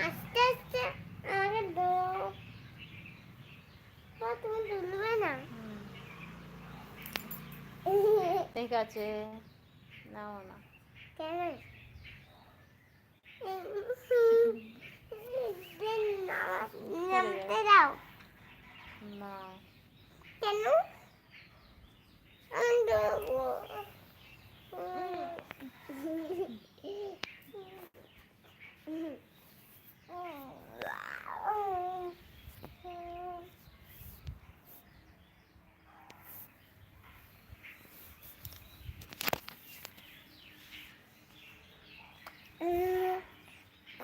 আস্তে আস্তে আমাকে দাও। তুমি তুলবে না? ঠিক আছে, নাও না। কেন? নামতে দাও না। কেন? আমি দেবো।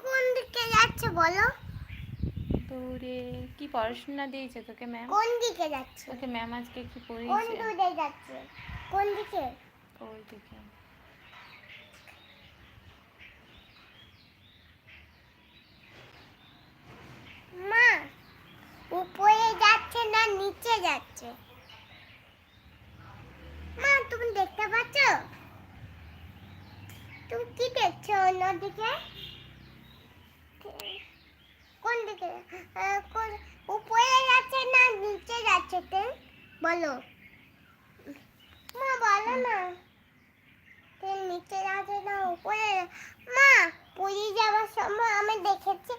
কোন দিকে যাচ্ছে বলো? দূরে। কি পড়াশোনা দিয়েছে তোকে ম্যাম? কোন দিকে যাচ্ছে? তোকে ম্যাম আজকে কি কোন পড়িয়েছে? দূরে যাচ্ছে? কোন দিকে? ওই দিকে। মা, উপরে যাচ্ছে না নিচে যাচ্ছে? মা, তুমি দেখতে পাচ্ছ? তুমি কি দেখছো অন্যদিকে? কোন দিকে? উপরে যাচ্ছে না নিচে যাচ্ছে? বলো মা, বলো না। নিচে যাচ্ছে না উপরে? মা, পুরী যাওয়ার সময় আমি দেখেছি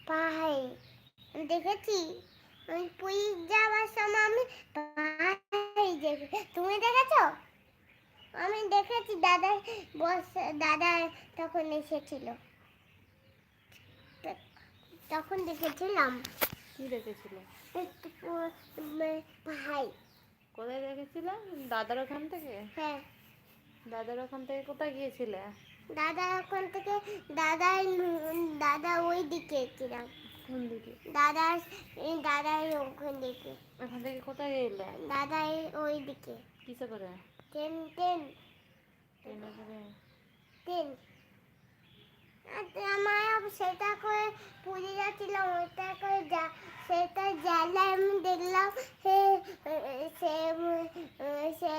পাহাড়ে দেখেছি। আমি পুরী যাওয়ার সময় আমি পাহাড়ে দেখেছি। তুমি দেখেছো? আমি দেখেছি, দাদা তখন এসেছিল, তখন দেখেছিলাম। কি দেখেছিল? পাহাড়। কোথায় দেখেছিলে? দাদার ওখান থেকে? হ্যাঁ। দাদার ওখান থেকে কোথায় গিয়েছিলে? দাদা ওখান থেকে দাদা ওই দিকে ছিলাম। কোন দিকে? দাদার ওখান দিকে। ওখান থেকে কোথায় গেলে? দাদা ওই দিকে। কিসে করে? ট্রেনে করে। ট্রেন। আমার সেটা করে পুরী যাচ্ছিলাম, ওইটা করে সেটা জ্বালায় আমি দেখলাম সে সে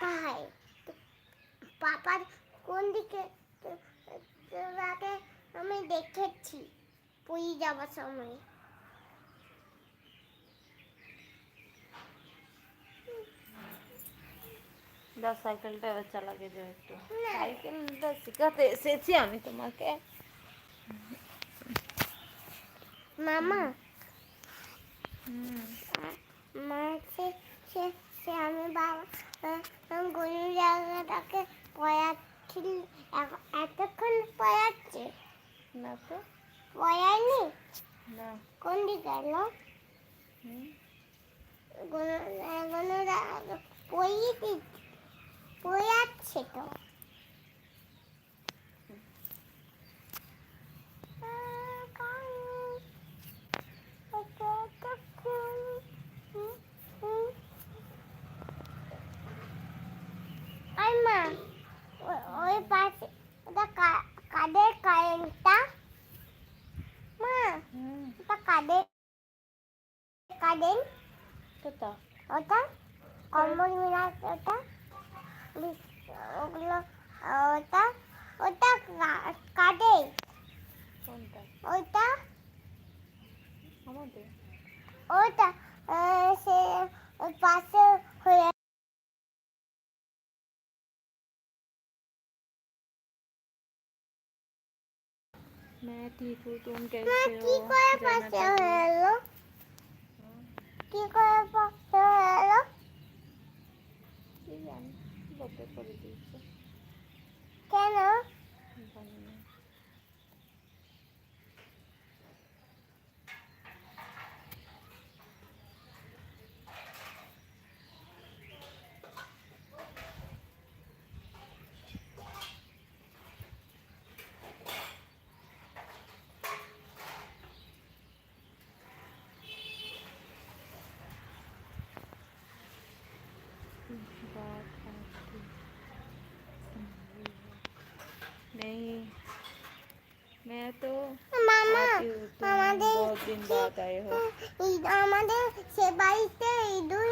পাহাড়। পাপার কোন দিকে তাকে আমি দেখেছি পুরী যাওয়ার সময়। দাও সাইকেলটা এবার চালাকে যাও একটু। সাইকেলটা শেখাতে এসেছি আমি তোমাকে। মামা, মা সে আমি বাবা কোনো জায়গাটাকে পড়াচ্ছিল, এতক্ষণ পড়াচ্ছে না তো। পড়ায়নি। না। কোন দিকে এলো? পড়াচ্ছে তো। মা, ওই পাশে ওটা কাদের কারেন্টটা? মা, ওটা কাদের কারেন্ট? কোথা? ওটা কম্বল মিলাস, ওটা ওগুলো ওটা ওটা কাদের? কোনটা? ওটা আমাদের। ওটা সে ওই পাশে হয়ে। मैं ठीक हूँ, तुम মা, कैसे কি हो? করে जय পাশে माता হয়ে दी। এলো? কি করে পাশে হয়ে এলো? কি জানি, লোকে করে দিয়েছে। কেন? জানি না। बात आती नहीं, मैं तो মামা, आती हूँ, तुम আমাদের बहुत दिन बाद आए हो। আমাদের সে বাড়িতে ইঁদুর